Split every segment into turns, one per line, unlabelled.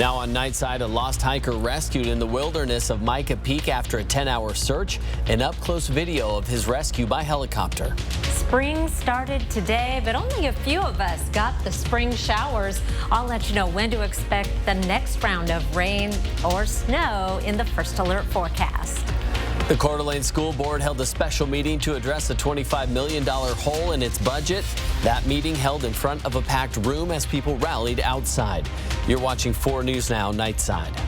Now on Nightside, a lost hiker rescued in the wilderness of Micah Peak after a 10-hour search. An up-close video of his rescue by helicopter.
Spring started today, but only a few of us got the spring showers. I'll let you know when to expect the next round of rain or snow in the first alert forecast.
The Coeur d'Alene School Board held a special meeting to address a $25 million hole in its budget. That meeting held in front of a packed room as people rallied outside. You're watching 4 News Now, Nightside.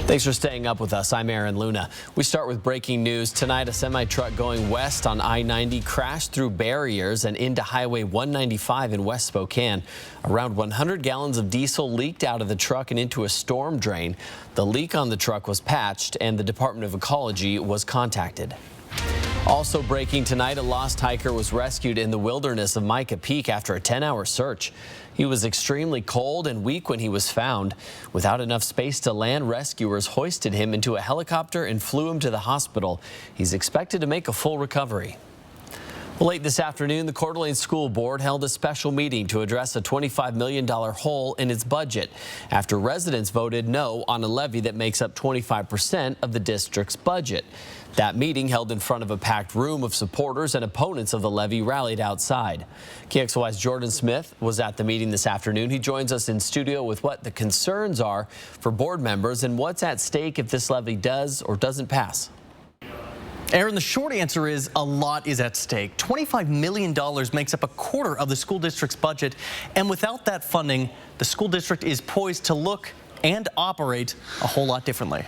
Thanks for staying up with us. I'm Aaron Luna. We start with breaking news. Tonight, a semi-truck going west on I-90 crashed through barriers and into Highway 195 in West Spokane. Around 100 gallons of diesel leaked out of the truck and into a storm drain. The leak on the truck was patched and the Department of Ecology was contacted. Also breaking tonight, a lost hiker was rescued in the wilderness of Micah Peak after a 10-hour search. He was extremely cold and weak when he was found. Without enough space to land, rescuers hoisted him into a helicopter and flew him to the hospital. He's expected to make a full recovery. Well, late this afternoon, the Coeur d'Alene School Board held a special meeting to address a $25 million hole in its budget after residents voted no on a levy that makes up 25% of the district's budget. That meeting, held in front of a packed room of supporters and opponents of the levy, rallied outside. KXLY's Jordan Smith was at the meeting this afternoon. He joins us in studio with what the concerns are for board members and what's at stake if this levy does or doesn't pass.
Aaron, the short answer is a lot is at stake. $25 million makes up a quarter of the school district's budget, and without that funding, the school district is poised to look and operate a whole lot differently.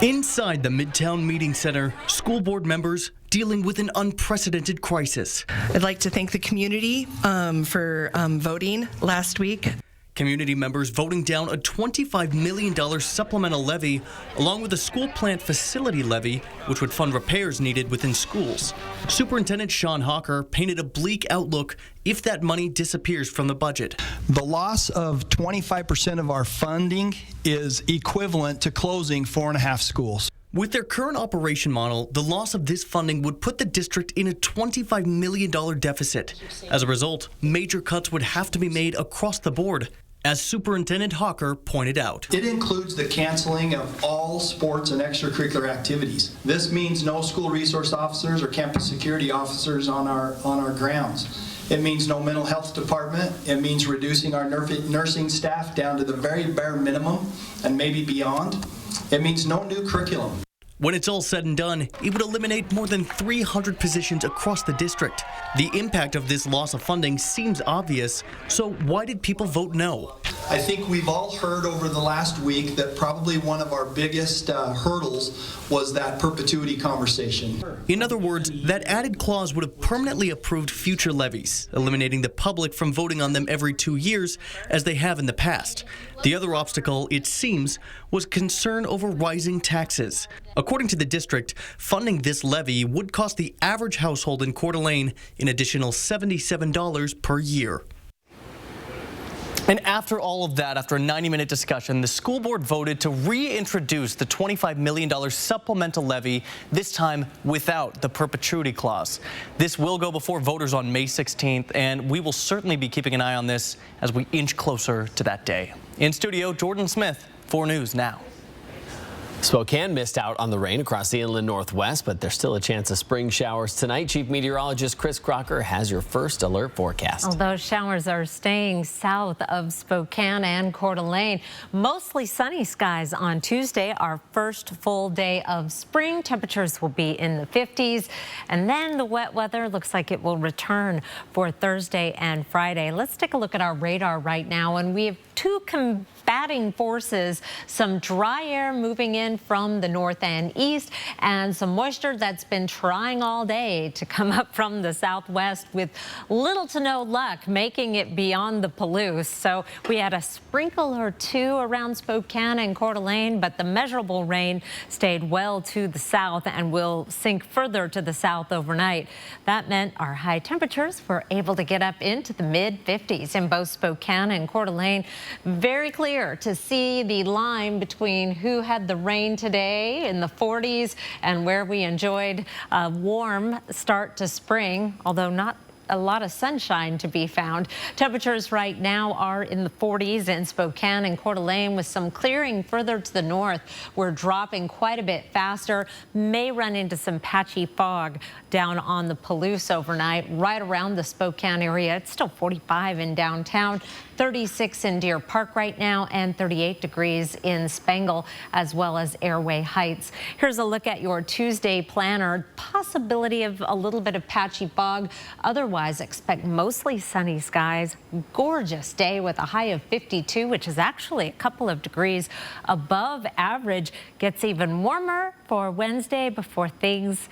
Inside the Midtown Meeting Center, school board members dealing with an unprecedented crisis.
I'd like to thank the community for voting last week.
Community members voting down a $25 million supplemental levy, along with a school plant facility levy, which would fund repairs needed within schools. Superintendent Sean Hawker painted a bleak outlook if that money disappears from the budget.
The loss of 25% of our funding is equivalent to closing 4.5 schools.
With their current operation model, the loss of this funding would put the district in a $25 million deficit. As a result, major cuts would have to be made across the board, as Superintendent Hawker pointed out.
It includes the canceling of all sports and extracurricular activities. This means no school resource officers or campus security officers on our grounds. It means no mental health department. It means reducing our nursing staff down to the very bare minimum and maybe beyond. It means no new curriculum.
When it's all said and done, it would eliminate more than 300 positions across the district. The impact of this loss of funding seems obvious, so why did people vote no?
I think we've all heard over the last week that probably one of our biggest hurdles was that perpetuity conversation.
In other words, that added clause would have permanently approved future levies, eliminating the public from voting on them every 2 years, as they have in the past. The other obstacle, it seems, was concern over rising taxes. According to the district, funding this levy would cost the average household in Coeur d'Alene an additional $77 per year. And after all of that, after a 90-minute discussion, the school board voted to reintroduce the $25 million supplemental levy, this time without the perpetuity clause. This will go before voters on May 16th, and we will certainly be keeping an eye on this as we inch closer to that day. In studio, Jordan Smith, 4 News Now.
Spokane missed out on the rain across the inland northwest, but there's still a chance of spring showers tonight. Chief Meteorologist Chris Crocker has your first alert forecast.
Although showers are staying south of Spokane and Coeur d'Alene, mostly sunny skies on Tuesday, our first full day of spring. Temperatures will be in the 50s, and then the wet weather looks like it will return for Thursday and Friday. Let's take a look at our radar right now, and we have 2 combating forces, some dry air moving in from the north and east, and some moisture that's been trying all day to come up from the southwest with little to no luck making it beyond the Palouse. So we had a sprinkle or 2 around Spokane and Coeur d'Alene, but the measurable rain stayed well to the south and will sink further to the south overnight. That meant our high temperatures were able to get up into the mid-50s in both Spokane and Coeur d'Alene. Very clear to see the line between who had the rain today in the 40s and where we enjoyed a warm start to spring, although not a lot of sunshine to be found. Temperatures right now are in the 40s in Spokane and Coeur d'Alene, with some clearing further to the north. We're dropping quite a bit faster. May run into some patchy fog down on the Palouse overnight. Right around the Spokane area, it's still 45 in downtown, 36 in Deer Park right now, and 38 degrees in Spangle, as well as Airway Heights. Here's a look at your Tuesday planner. Possibility of a little bit of patchy fog. Otherwise, expect mostly sunny skies. Gorgeous day with a high of 52, which is actually a couple of degrees above average. Gets even warmer for Wednesday before things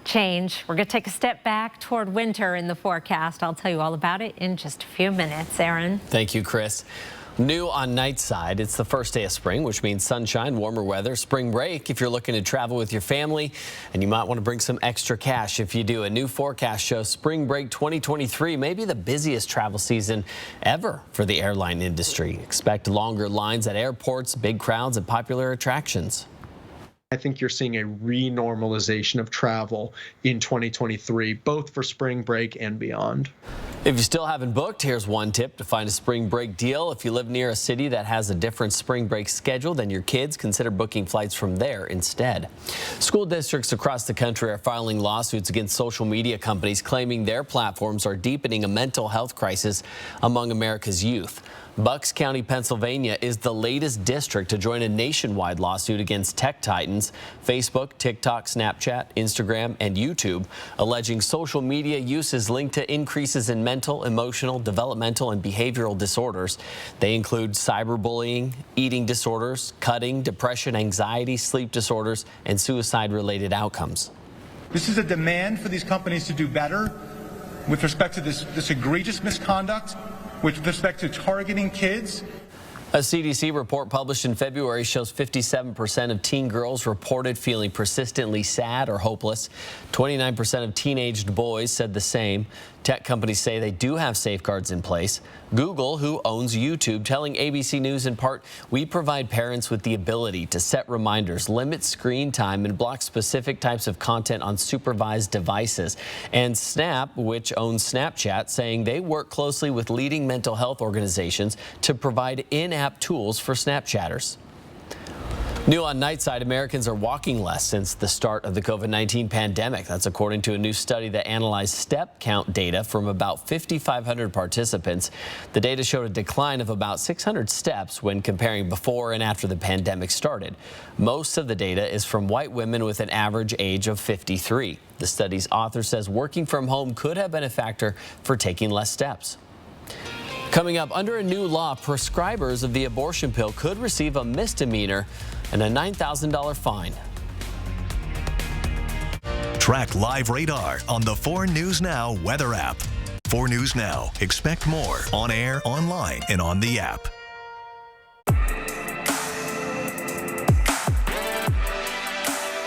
change. We're going to take a step back toward winter in the forecast. I'll tell you all about it in just a few minutes. Aaron.
Thank you, Chris. New on Nightside, it's the first day of spring, which means sunshine, warmer weather, spring break if you're looking to travel with your family, and you might want to bring some extra cash if you do. A new forecast shows spring break 2023 may be the busiest travel season ever for the airline industry. Expect longer lines at airports, big crowds, and popular attractions.
I think you're seeing a renormalization of travel in 2023, both for spring break and beyond.
If you still haven't booked, here's one tip to find a spring break deal. If you live near a city that has a different spring break schedule than your kids, consider booking flights from there instead. School districts across the country are filing lawsuits against social media companies, claiming their platforms are deepening a mental health crisis among America's youth. Bucks County, Pennsylvania is the latest district to join a nationwide lawsuit against tech titans Facebook, TikTok, Snapchat, Instagram, and YouTube, alleging social media use is linked to increases in mental, emotional, developmental, and behavioral disorders. They include cyberbullying, eating disorders, cutting, depression, anxiety, sleep disorders, and suicide-related outcomes.
This is a demand for these companies to do better with respect to this egregious misconduct, with respect to targeting kids.
A CDC report published in February shows 57% of teen girls reported feeling persistently sad or hopeless. 29% of teenaged boys said the same. Tech companies say they do have safeguards in place. Google, who owns YouTube, telling ABC News in part, "We provide parents with the ability to set reminders, limit screen time, and block specific types of content on supervised devices." And Snap, which owns Snapchat, saying they work closely with leading mental health organizations to provide in-app tools for Snapchatters. New on Nightside, Americans are walking less since the start of the COVID-19 pandemic. That's according to a new study that analyzed step count data from about 5,500 participants. The data showed a decline of about 600 steps when comparing before and after the pandemic started. Most of the data is from white women with an average age of 53. The study's author says working from home could have been a factor for taking less steps. Coming up, under a new law, prescribers of the abortion pill could receive a misdemeanor and a $9,000 fine.
Track live radar on the 4 News Now weather app. 4 News Now. Expect more on air, online, and on the app.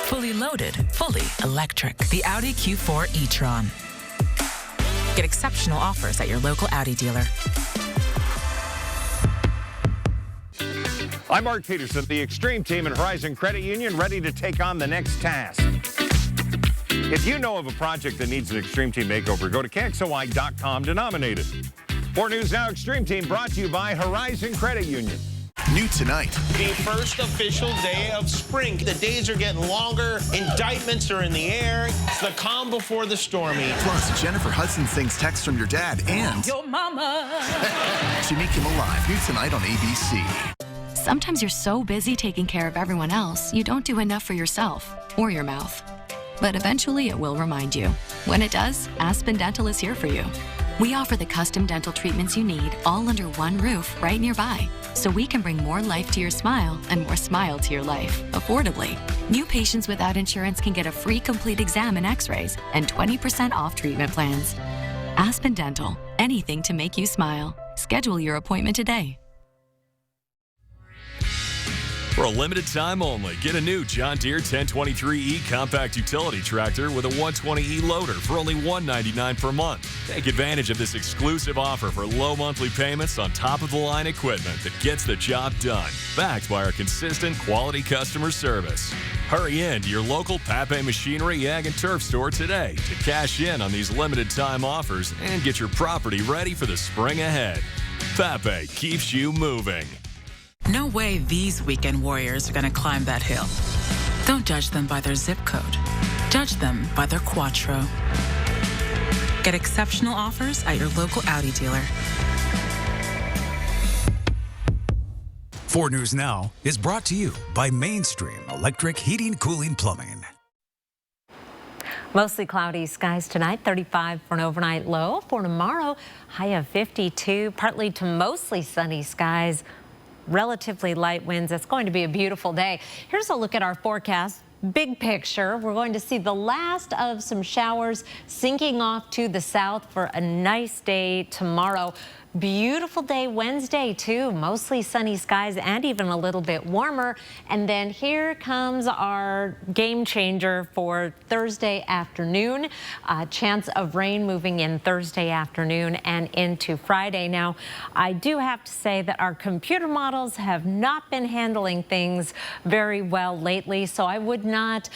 Fully loaded, fully electric. The Audi Q4 e-tron. Get exceptional offers at your local Audi dealer.
I'm Mark Peterson, the Extreme Team and Horizon Credit Union, ready to take on the next task. If you know of a project that needs an Extreme Team makeover, go to KXOY.com to nominate it. 4 News Now Extreme Team brought to you by Horizon Credit Union.
New tonight.
The first official day of spring. The days are getting longer. Indictments are in the air. It's the calm before the stormy.
Plus, Jennifer Hudson sings Text from Your Dad and
Your mama.
Jimmy Kimmel Live. New tonight on ABC.
Sometimes you're so busy taking care of everyone else, you don't do enough for yourself or your mouth. But eventually it will remind you. When it does, Aspen Dental is here for you. We offer the custom dental treatments you need all under one roof right nearby, so we can bring more life to your smile and more smile to your life, affordably. New patients without insurance can get a free complete exam and x-rays and 20% off treatment plans. Aspen Dental, anything to make you smile. Schedule your appointment today.
For a limited time only, get a new John Deere 1023E compact utility tractor with a 120E loader for only $199 per month. Take advantage of this exclusive offer for low monthly payments on top-of-the-line equipment that gets the job done, backed by our consistent quality customer service. Hurry in to your local Pape Machinery, Ag, and Turf store today to cash in on these limited time offers and get your property ready for the spring ahead. Pape keeps you moving.
No way these weekend warriors are going to climb that hill. Don't judge them by their zip code. Judge them by their Quattro. Get exceptional offers at your local Audi dealer.
4 News Now is brought to you by Mainstream Electric Heating, Cooling, Plumbing.
Mostly cloudy skies tonight, 35 for an overnight low. For tomorrow, high of 52, partly to mostly sunny skies, relatively light winds. It's going to be a beautiful day. Here's a look at our forecast. Big picture, we're going to see the last of some showers sinking off to the south for a nice day tomorrow. Beautiful day Wednesday, too. Mostly sunny skies and even a little bit warmer. And then here comes our game changer for Thursday afternoon. Chance of rain moving in Thursday afternoon and into Friday. Now, I do have to say that our computer models have not been handling things very well lately, so I would not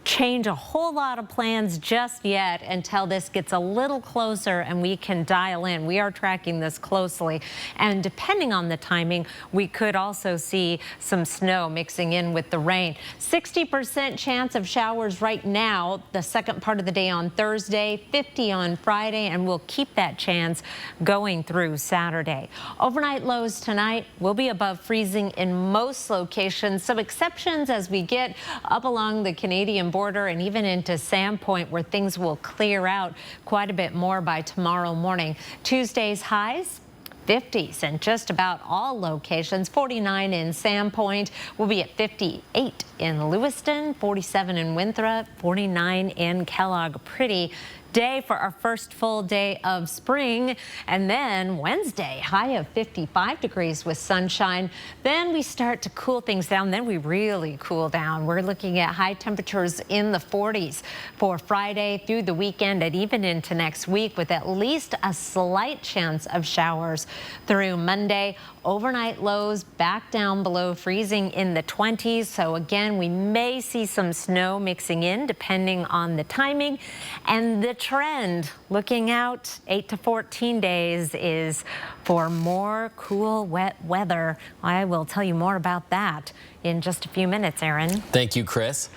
change a whole lot of plans just yet until this gets a little closer and we can dial in. We are tracking this closely, and depending on the timing, we could also see some snow mixing in with the rain. 60% chance of showers right now, the second part of the day on Thursday, 50 on Friday, and we'll keep that chance going through Saturday. Overnight lows tonight will be above freezing in most locations. Some exceptions as we get up along the Canadian border and even into Sandpoint, where things will clear out quite a bit more by tomorrow morning. Tuesday's highs 50s in just about all locations. 49 in Sandpoint. We'll be at 58 in Lewiston, 47 in Winthrop, 49 in Kellogg. Pretty day for our first full day of spring. And then Wednesday, high of 55 degrees with sunshine. Then we start to cool things down. Then we really cool down. We're looking at high temperatures in the 40s for Friday through the weekend and even into next week, with at least a slight chance of showers through Monday. Overnight lows back down below freezing in the 20s. So again, we may see some snow mixing in depending on the timing. And the trend looking out 8 to 14 days is for more cool, wet weather. I will tell you more about that in just a few minutes, Aaron.
Thank you, Chris.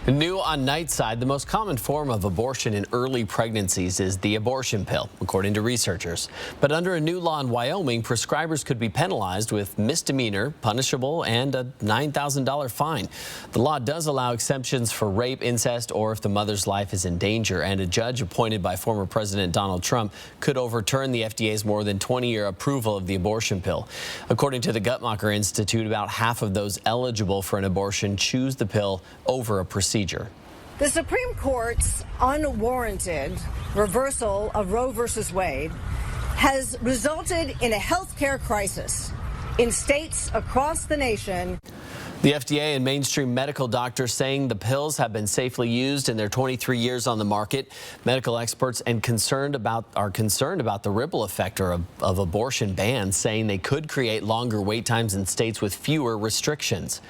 New on Nightside, the most common form of abortion in early pregnancies is the abortion pill, according to researchers. But under a new law in Wyoming, prescribers could be penalized with misdemeanor, punishable, and a $9,000 fine. The law does allow exemptions for rape, incest, or if the mother's life is in danger, and a judge appointed by former President Donald Trump could overturn the FDA's more than 20-year approval of the abortion pill. According to the Guttmacher Institute, about half of those eligible for an abortion choose the pill over a procedure.
The Supreme Court's unwarranted reversal of Roe v. Wade has resulted in a health care crisis in states across the nation.
The FDA and mainstream medical doctors saying the pills have been safely used in their 23 years on the market. Medical experts are concerned about the ripple effect of abortion bans, saying they could create longer wait times in states with fewer restrictions.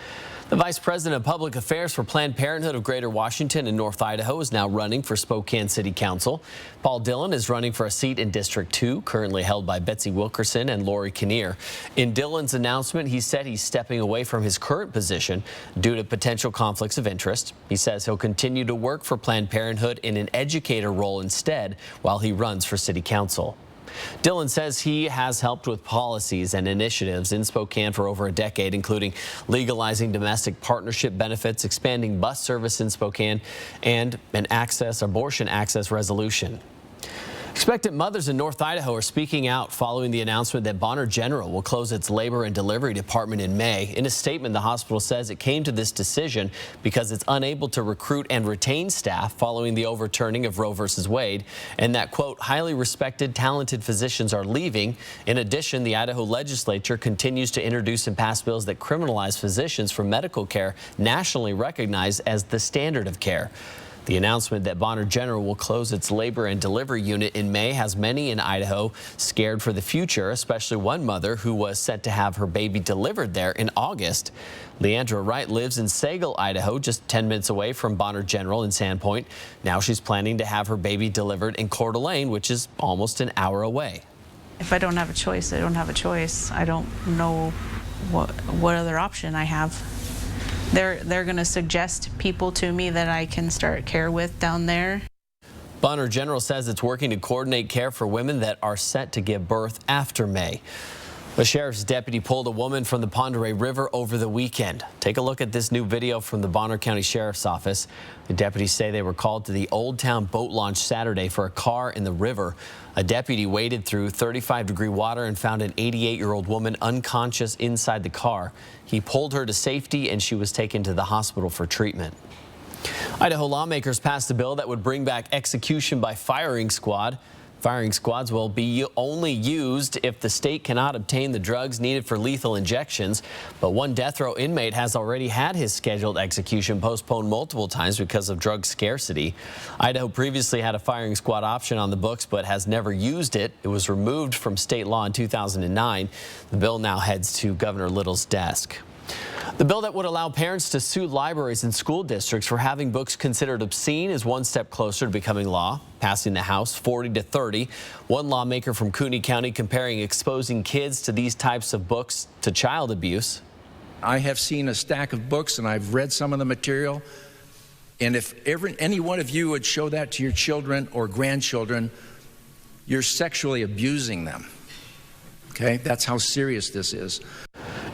The Vice President of Public Affairs for Planned Parenthood of Greater Washington and North Idaho is now running for Spokane City Council. Paul Dillon is running for a seat in District 2, currently held by Betsy Wilkerson and Lori Kinnear. In Dillon's announcement, he said he's stepping away from his current position due to potential conflicts of interest. He says he'll continue to work for Planned Parenthood in an educator role instead while he runs for City Council. Dillon says he has helped with policies and initiatives in Spokane for over a decade, including legalizing domestic partnership benefits, expanding bus service in Spokane, and an abortion access resolution. Expectant mothers in North Idaho are speaking out following the announcement that Bonner General will close its labor and delivery department in May. In a statement, the hospital says it came to this decision because it's unable to recruit and retain staff following the overturning of Roe v. Wade, and that, quote, highly respected, talented physicians are leaving. In addition, the Idaho legislature continues to introduce and pass bills that criminalize physicians for medical care nationally recognized as the standard of care. The announcement that Bonner General will close its labor and delivery unit in May has many in Idaho scared for the future, especially one mother who was set to have her baby delivered there in August. Leandra Wright lives in Sagal, Idaho, just 10 minutes away from Bonner General in Sandpoint. Now she's planning to have her baby delivered in Coeur d'Alene, which is almost an hour away.
If I don't have a choice, I don't have a choice. I don't know what other option I have. They're going to suggest people to me that I can start care with down there.
Bonner General says it's working to coordinate care for women that are set to give birth after May. The sheriff's deputy pulled a woman from the Pend Oreille River over the weekend. Take a look at this new video from the Bonner County Sheriff's Office. The deputies say they were called to the Old Town boat launch Saturday for a car in the river. A deputy waded through 35-degree water and found an 88-year-old woman unconscious inside the car. He pulled her to safety and she was taken to the hospital for treatment. Idaho lawmakers passed a bill that would bring back execution by firing squad. Firing squads will be only used if the state cannot obtain the drugs needed for lethal injections. But one death row inmate has already had his scheduled execution postponed multiple times because of drug scarcity. Idaho previously had a firing squad option on the books, but has never used it. It was removed from state law in 2009. The bill now heads to Governor Little's desk. The bill that would allow parents to sue libraries and school districts for having books considered obscene is one step closer to becoming law, passing the House 40-30. One lawmaker from Cooney County comparing exposing kids to these types of books to child abuse.
I have seen a stack of books and I've read some of the material. And if any one of you would show that to your children or grandchildren, you're sexually abusing them. Okay, that's how serious this is.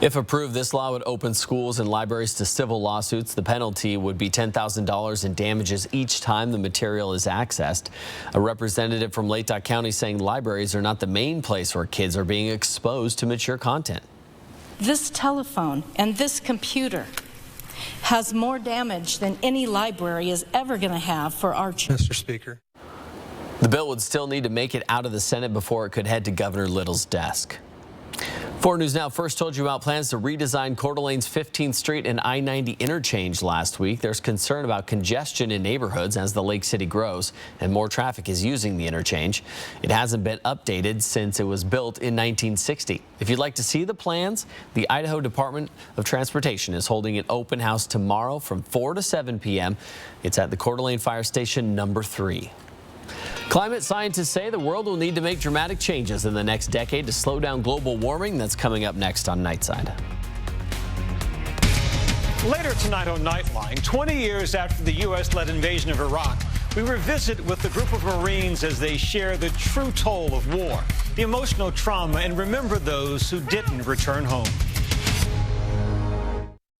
If approved, this law would open schools and libraries to civil lawsuits. The penalty would be $10,000 in damages each time the material is accessed. A representative from Latah County saying libraries are not the main place where kids are being exposed to mature content.
This telephone and this computer has more damage than any library is ever going to have for our children.
Mr. Speaker.
The bill would still need to make it out of the Senate before it could head to Governor Little's desk. 4 News Now first told you about plans to redesign Coeur d'Alene's 15th Street and I-90 interchange last week. There's concern about congestion in neighborhoods as the Lake City grows and more traffic is using the interchange. It hasn't been updated since it was built in 1960. If you'd like to see the plans, the Idaho Department of Transportation is holding an open house tomorrow from 4 to 7 p.m. It's at the Coeur d'Alene Fire Station number 3. Climate scientists say the world will need to make dramatic changes in the next decade to slow down global warming. That's coming up next on Nightside.
Later tonight on Nightline, 20 years after the U.S.-led invasion of Iraq, we revisit with a group of Marines as they share the true toll of war, the emotional trauma, and remember those who didn't return home.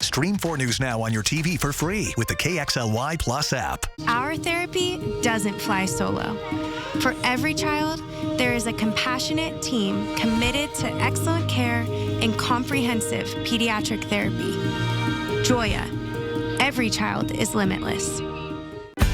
Stream 4 News Now on your TV for free with the KXLY Plus app.
Our therapy doesn't fly solo. For every child, there is a compassionate team committed to excellent care and comprehensive pediatric therapy. Joya, every child is limitless.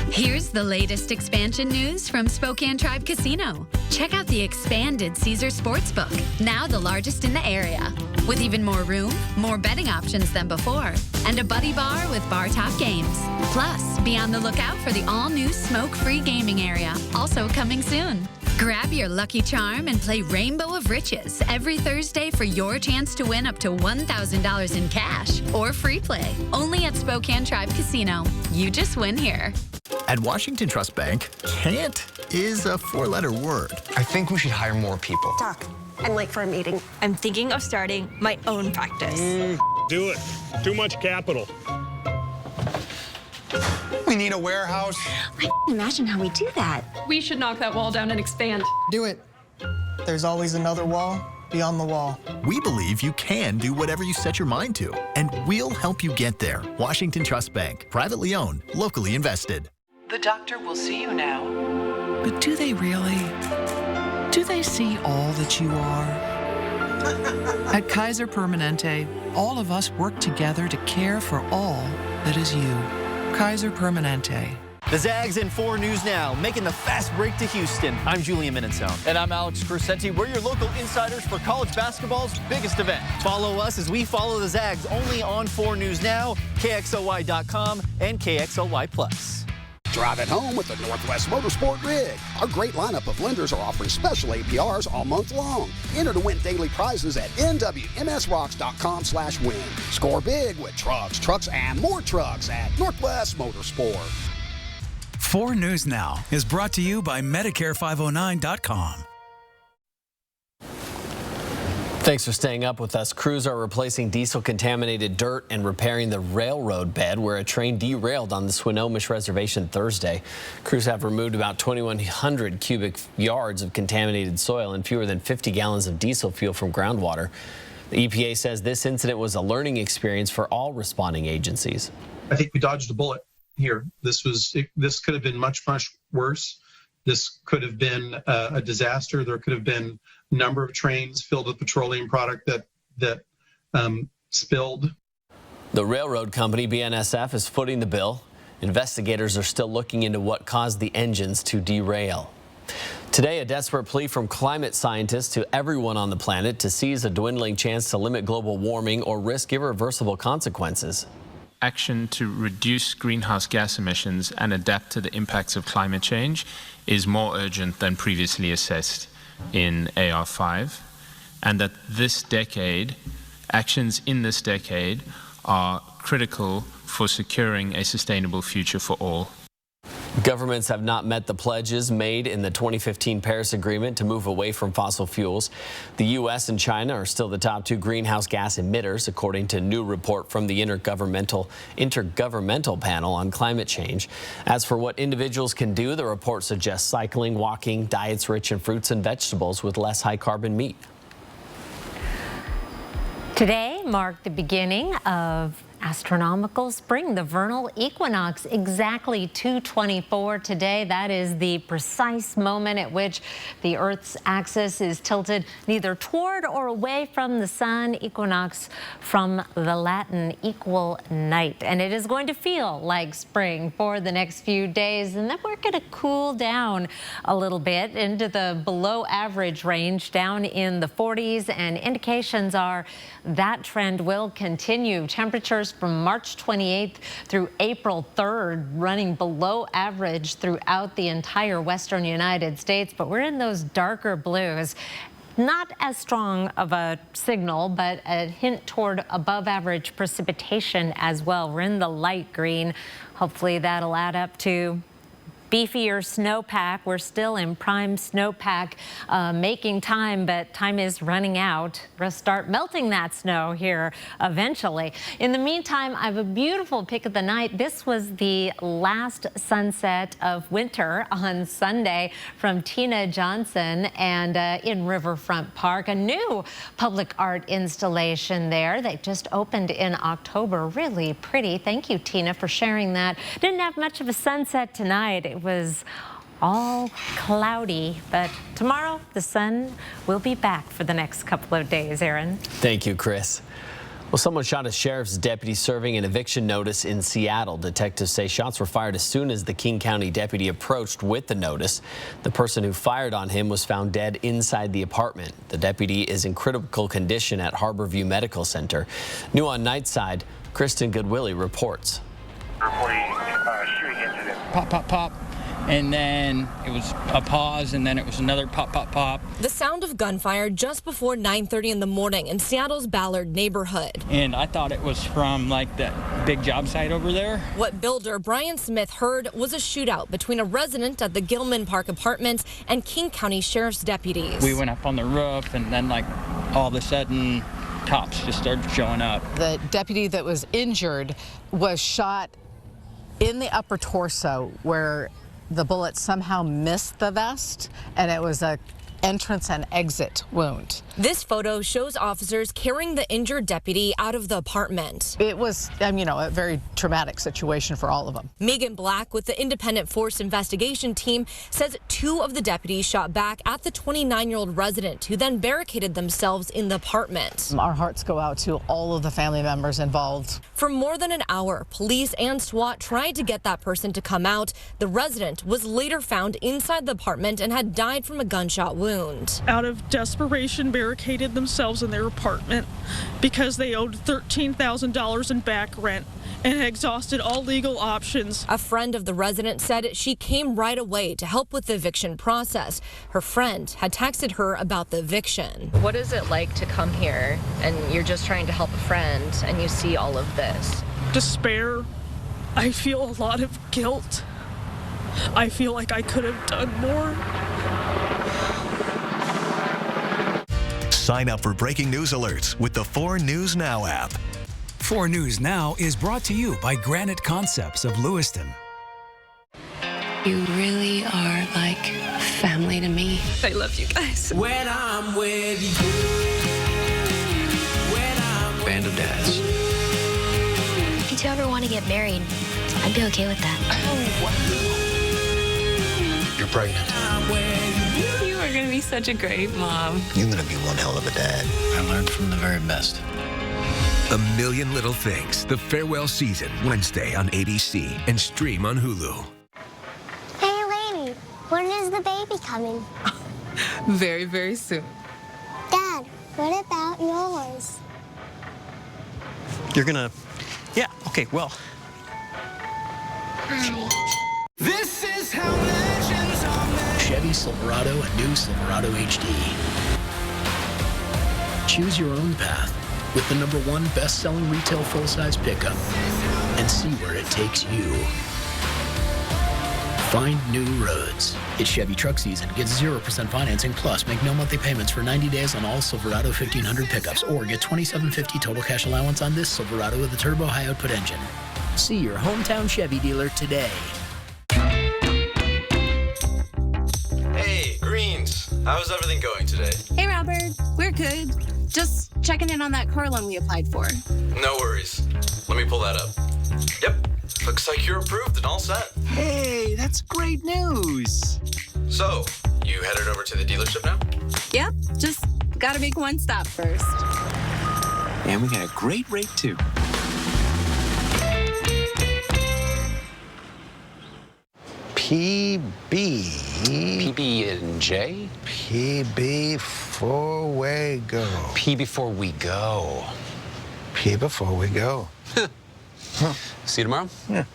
Here's the latest expansion news from Spokane Tribe Casino. Check out the expanded Caesar Sportsbook, now the largest in the area. With even more room, more betting options than before, and a buddy bar with bar top games. Plus, be on the lookout for the all-new smoke-free gaming area, also coming soon. Grab your lucky charm and play Rainbow of Riches every Thursday for your chance to win up to $1,000 in cash or free play. Only at Spokane Tribe Casino. You just win here.
At Washington Trust Bank, can't is a 4-letter word.
I think we should hire more people.
Doc, I'm late for a meeting. I'm thinking of starting my own practice.
Do it. Too much capital.
We need a warehouse.
I can't imagine how we do that.
We should knock that wall down and expand.
Do it. There's always another wall beyond the wall.
We believe you can do whatever you set your mind to, and we'll help you get there. Washington Trust Bank, privately owned, locally invested.
The doctor will see you now. But do they really? Do they see all that you are? At Kaiser Permanente, all of us work together to care for all that is you. Kaiser Permanente.
The Zags in 4 News Now, making the fast break to Houston. I'm Julian Minenzone.
And I'm Alex Crescenti. We're your local insiders for college basketball's biggest event.
Follow us as we follow the Zags only on 4 News Now, KXLY.com, and KXLY Plus.
Drive it home with the Northwest Motorsport rig. Our great lineup of lenders are offering special APRs all month long. Enter to win daily prizes at nwmsrocks.com/win. Score big with trucks, and more trucks at Northwest Motorsport.
4 News Now is brought to you by Medicare509.com.
Thanks for staying up with us. Crews are replacing diesel-contaminated dirt and repairing the railroad bed where a train derailed on the Swinomish Reservation Thursday. Crews have removed about 2,100 cubic yards of contaminated soil and fewer than 50 gallons of diesel fuel from groundwater. The EPA says this incident was a learning experience for all responding agencies.
I think we dodged a bullet here. This could have been much worse. This could have been a disaster. There could have been a number of trains filled with petroleum product that spilled.
The railroad company, BNSF, is footing the bill. Investigators are still looking into what caused the engines to derail. Today, a desperate plea from climate scientists to everyone on the planet to seize a dwindling chance to limit global warming or risk irreversible consequences.
Action to reduce greenhouse gas emissions and adapt to the impacts of climate change is more urgent than previously assessed in AR5, and that actions in this decade are critical for securing a sustainable future for all.
Governments have not met the pledges made in the 2015 Paris Agreement to move away from fossil fuels. The U.S. and China are still the top 2 greenhouse gas emitters, according to a new report from the Intergovernmental Panel on Climate Change. As for what individuals can do, the report suggests cycling, walking, diets rich in fruits and vegetables with less high-carbon meat.
Today marked the beginning of astronomical spring, the vernal equinox, exactly 2:24 today. That is the precise moment at which the Earth's axis is tilted neither toward or away from the sun. Equinox from the Latin equal night. And it is going to feel like spring for the next few days. And then we're going to cool down a little bit into the below average range, down in the 40s. And indications are that trend will continue. Temperatures from March 28th through April 3rd running below average throughout the entire western United States, but we're in those darker blues. Not as strong of a signal, but a hint toward above average precipitation as well. We're in the light green. Hopefully that'll add up to beefier snowpack. We're still in prime snowpack making time, but time is running out. We'll start melting that snow here eventually. In the meantime, I have a beautiful pic of the night. This was the last sunset of winter on Sunday from Tina Johnson and in Riverfront Park, a new public art installation there. They just opened in October. Really pretty. Thank you, Tina, for sharing that. Didn't have much of a sunset tonight. It was all cloudy, but tomorrow the sun will be back for the next couple of days. Aaron.
Thank you, Chris. Well, someone shot a sheriff's deputy serving an eviction notice in Seattle. Detectives say shots were fired as soon as the King County deputy approached with the notice. The person who fired on him was found dead inside the apartment. The deputy is in critical condition at Harborview Medical Center. New on Nightside, Kristen Goodwillie reports.
Reporting shooting incident.
Pop, pop, pop. And then it was a pause, and then it was another pop, pop, pop.
The sound of gunfire just before 9:30 in the morning in Seattle's Ballard neighborhood.
And I thought it was from like that big job site over there.
What builder Brian Smith heard was a shootout between a resident at the Gilman Park Apartments and King County Sheriff's deputies.
We went up on the roof, and then like all of a sudden cops just started showing up.
The deputy that was injured was shot in the upper torso where the bullet somehow missed the vest, and it was a entrance and exit wound.
This photo shows officers carrying the injured deputy out of the apartment.
It was, a very traumatic situation for all of them.
Megan Black with the Independent Force Investigation Team says 2 of the deputies shot back at the 29-year-old resident who then barricaded themselves in the apartment.
Our hearts go out to all of the family members involved.
For more than an hour, police and SWAT tried to get that person to come out. The resident was later found inside the apartment and had died from a gunshot wound. wound.
Out of desperation, barricaded themselves in their apartment because they owed $13,000 in back rent and had exhausted all legal options.
A friend of the resident said she came right away to help with the eviction process. Her friend had texted her about the eviction.
What is it like to come here and you're just trying to help a friend and you see all of this?
Despair. I feel a lot of guilt. I feel like I could have done more.
Sign up for breaking news alerts with the 4 News Now app.
4 News Now is brought to you by Granite Concepts of Lewiston.
You really are like family to me.
I love you guys.
When I'm with you.
Band of dads.
If you two ever want to get married, I'd be okay with that.
Oh, wow. You're pregnant.
You are going to be such a great mom.
You're going to be one hell of a dad. I learned from the very best.
A Million Little Things, the farewell season, Wednesday on ABC and stream on Hulu.
Hey, lady, when is the baby coming?
Very, very soon.
Dad, what about yours?
You're gonna... Yeah, okay, well...
Hi.
This is how legends are made.
Chevy Silverado and new Silverado HD. Choose your own path with the #1 best-selling retail full-size pickup and see where it takes you. Find new roads. It's Chevy truck season. Get 0% financing plus make no monthly payments for 90 days on all Silverado 1500 pickups or get $2,750 total cash allowance on this Silverado with a turbo high-output engine. See your hometown Chevy dealer today.
Hey, Greens. How's everything going today?
Hey, Robert. We're good. Just checking in on that car loan we applied for.
No worries. Let me pull that up. Yep. Looks like you're approved and all set.
Hey, that's great news.
So, you headed over to the dealership now?
Yep. Just gotta make one stop first.
And we got a great rate, too.
PB&J?
PB before we go.
P before we go.
P before we go.
Huh. See you tomorrow?
Yeah.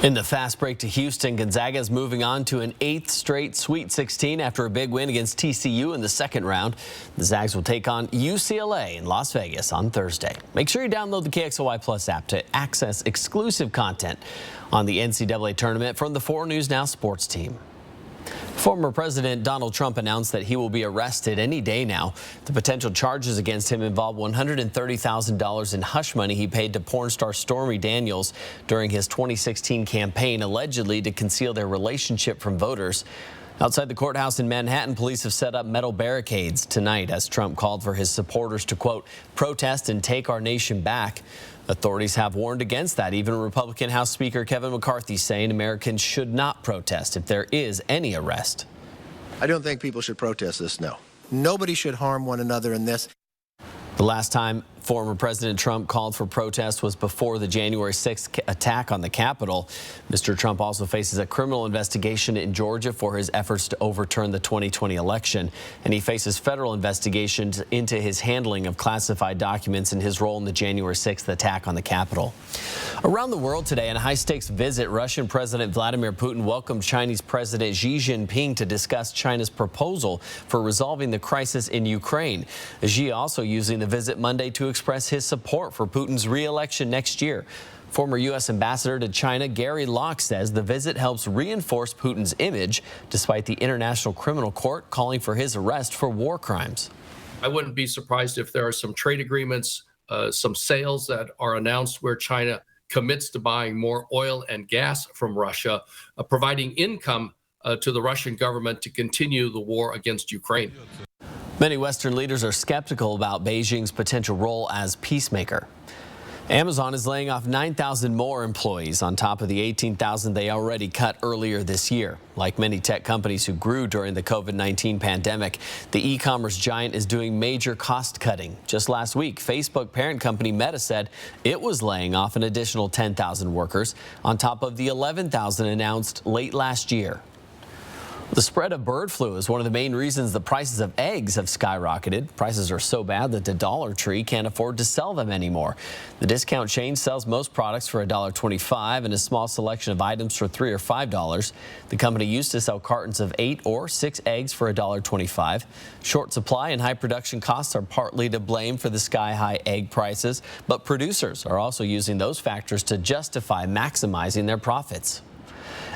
In the fast break to Houston, Gonzaga is moving on to an 8th straight Sweet 16 after a big win against TCU in the second round. The Zags will take on UCLA in Las Vegas on Thursday. Make sure you download the KXLY Plus app to access exclusive content on the NCAA tournament from the 4 News Now sports team. Former President Donald Trump announced that he will be arrested any day now. The potential charges against him involve $130,000 in hush money he paid to porn star Stormy Daniels during his 2016 campaign, allegedly to conceal their relationship from voters. Outside the courthouse in Manhattan, police have set up metal barricades tonight as Trump called for his supporters to, quote, protest and take our nation back. Authorities have warned against that. Even Republican House Speaker Kevin McCarthy saying Americans should not protest if there is any arrest.
I don't think people should protest this, no. Nobody should harm one another in this.
The last time former President Trump called for protest was before the January 6th attack on the Capitol. Mr. Trump also faces a criminal investigation in Georgia for his efforts to overturn the 2020 election. And he faces federal investigations into his handling of classified documents and his role in the January 6th attack on the Capitol. Around the world today, in a high-stakes visit, Russian President Vladimir Putin welcomed Chinese President Xi Jinping to discuss China's proposal for resolving the crisis in Ukraine. Xi also using the visit Monday to express his support for Putin's re-election next year. Former U.S. Ambassador to China Gary Locke says the visit helps reinforce Putin's image, despite the International Criminal Court calling for his arrest for war crimes.
I wouldn't be surprised if there are some trade agreements, some sales that are announced where China commits to buying more oil and gas from Russia, providing income to the Russian government to continue the war against Ukraine.
Many Western leaders are skeptical about Beijing's potential role as peacemaker. Amazon is laying off 9,000 more employees on top of the 18,000 they already cut earlier this year. Like many tech companies who grew during the COVID-19 pandemic, the e-commerce giant is doing major cost cutting. Just last week, Facebook parent company Meta said it was laying off an additional 10,000 workers on top of the 11,000 announced late last year. The spread of bird flu is one of the main reasons the prices of eggs have skyrocketed. Prices are so bad that the Dollar Tree can't afford to sell them anymore. The discount chain sells most products for $1.25 and a small selection of items for $3 or $5. The company used to sell cartons of 8 or 6 eggs for $1.25. Short supply and high production costs are partly to blame for the sky-high egg prices, but producers are also using those factors to justify maximizing their profits.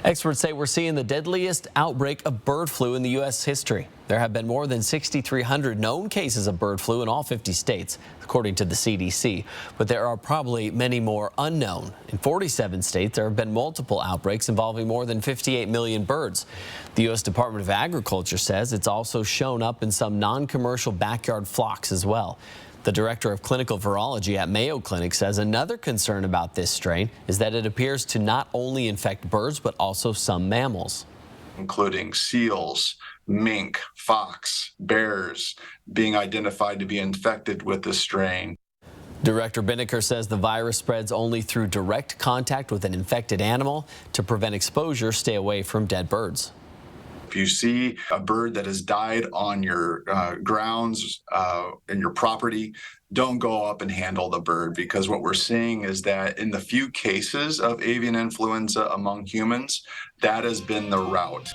Experts say we're seeing the deadliest outbreak of bird flu in the U.S. history. There have been more than 6,300 known cases of bird flu in all 50 states, according to the CDC. But there are probably many more unknown. In 47 states, there have been multiple outbreaks involving more than 58 million birds. The U.S. Department of Agriculture says it's also shown up in some non-commercial backyard flocks as well. The director of clinical virology at Mayo Clinic says another concern about this strain is that it appears to not only infect birds, but also some mammals,
including seals, mink, fox, bears, being identified to be infected with the strain.
Director Binnicker says the virus spreads only through direct contact with an infected animal. To prevent exposure, stay away from dead birds.
If you see a bird that has died on your grounds and your property, don't go up and handle the bird, because what we're seeing is that in the few cases of avian influenza among humans, that has been the route.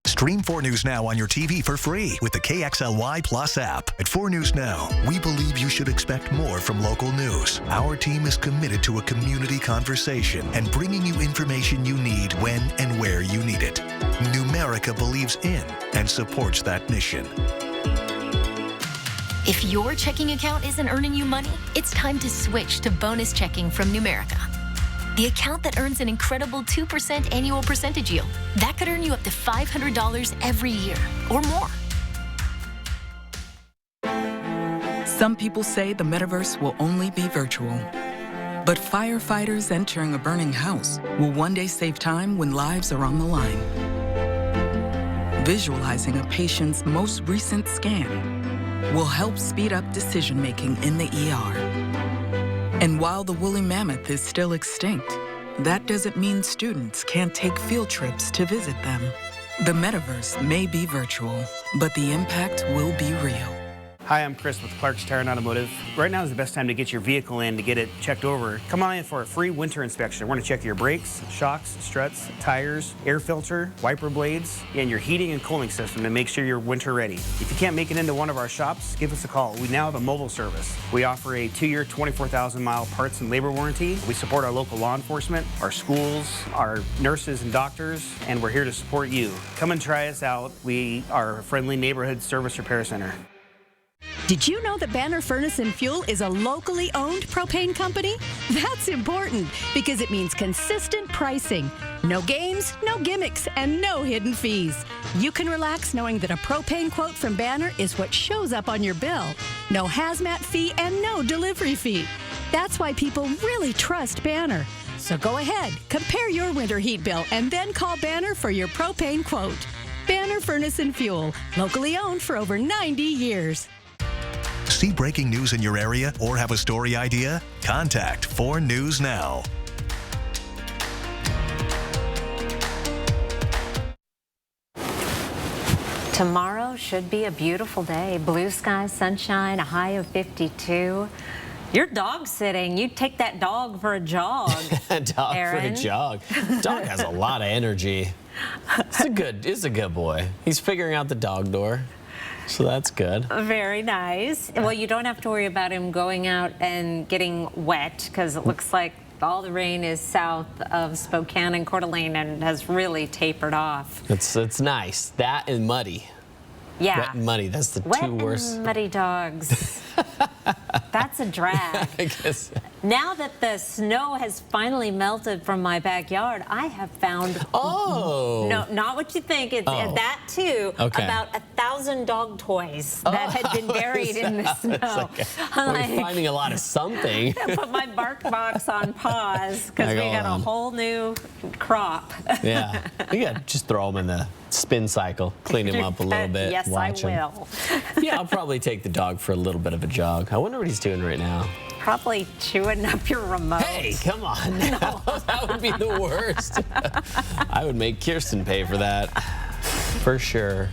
Stream 4 News Now on your TV for free with the KXLY Plus app. At 4 News Now, we believe you should expect more from local news. Our team is committed to a community conversation and bringing you information you need when and where you need it. Numerica believes in and supports that mission.
If your checking account isn't earning you money, it's time to switch to bonus checking from Numerica. The account that earns an incredible 2% annual percentage yield. That could earn you up to $500 every year or more.
Some people say the metaverse will only be virtual. But firefighters entering a burning house will one day save time when lives are on the line. Visualizing a patient's most recent scan will help speed up decision-making in the ER. And while the woolly mammoth is still extinct, that doesn't mean students can't take field trips to visit them. The metaverse may be virtual, but the impact will be real.
Hi, I'm Chris with Clark's Tire and Automotive. Right now is the best time to get your vehicle in to get it checked over. Come on in for a free winter inspection. We're going to check your brakes, shocks, struts, tires, air filter, wiper blades, and your heating and cooling system to make sure you're winter ready. If you can't make it into one of our shops, give us a call. We now have a mobile service. We offer a 2-year, 24,000-mile parts and labor warranty. We support our local law enforcement, our schools, our nurses and doctors, and we're here to support you. Come and try us out. We are a friendly neighborhood service repair center.
Did you know that Banner Furnace and Fuel is a locally owned propane company? That's important because it means consistent pricing. No games, no gimmicks, and no hidden fees. You can relax knowing that a propane quote from Banner is what shows up on your bill. No hazmat fee and no delivery fee. That's why people really trust Banner. So go ahead, compare your winter heat bill, and then call Banner for your propane quote. Banner Furnace and Fuel, locally owned for over 90 years.
See breaking news in your area or have a story idea? Contact 4 News Now.
Tomorrow should be a beautiful day. Blue skies, sunshine, a high of 52. You're dog sitting. You take that dog for a jog.
Dog
Aaron.
for a jog. Dog has a lot of energy. It's a good boy. He's figuring out the dog door. So that's good.
Very nice. Well, you don't have to worry about him going out and getting wet because it looks like all the rain is south of Spokane and Coeur d'Alene and has really tapered off.
It's nice. That and muddy.
Yeah.
Wet and muddy. That's the
Wet
two worst.
and muddy dogs. That's a drag.
I guess.
Now that the snow has finally melted from my backyard, I have found.
Oh.
No, not what you think. It's that too.
Okay.
About 1,000 dog toys that had been buried in the snow.
We're finding a lot of something.
I put my bark box on pause because we got a whole new crop.
Yeah. You got to just throw them in the spin cycle, clean him up a little bit.
Yes,
watch
I
him.
will.
Yeah, I'll probably take the dog for a little bit of a jog. I wonder what he's doing right now.
Probably chewing up your remote.
Hey, come on. No. That would be the worst. I would make Kirsten pay for that, for sure.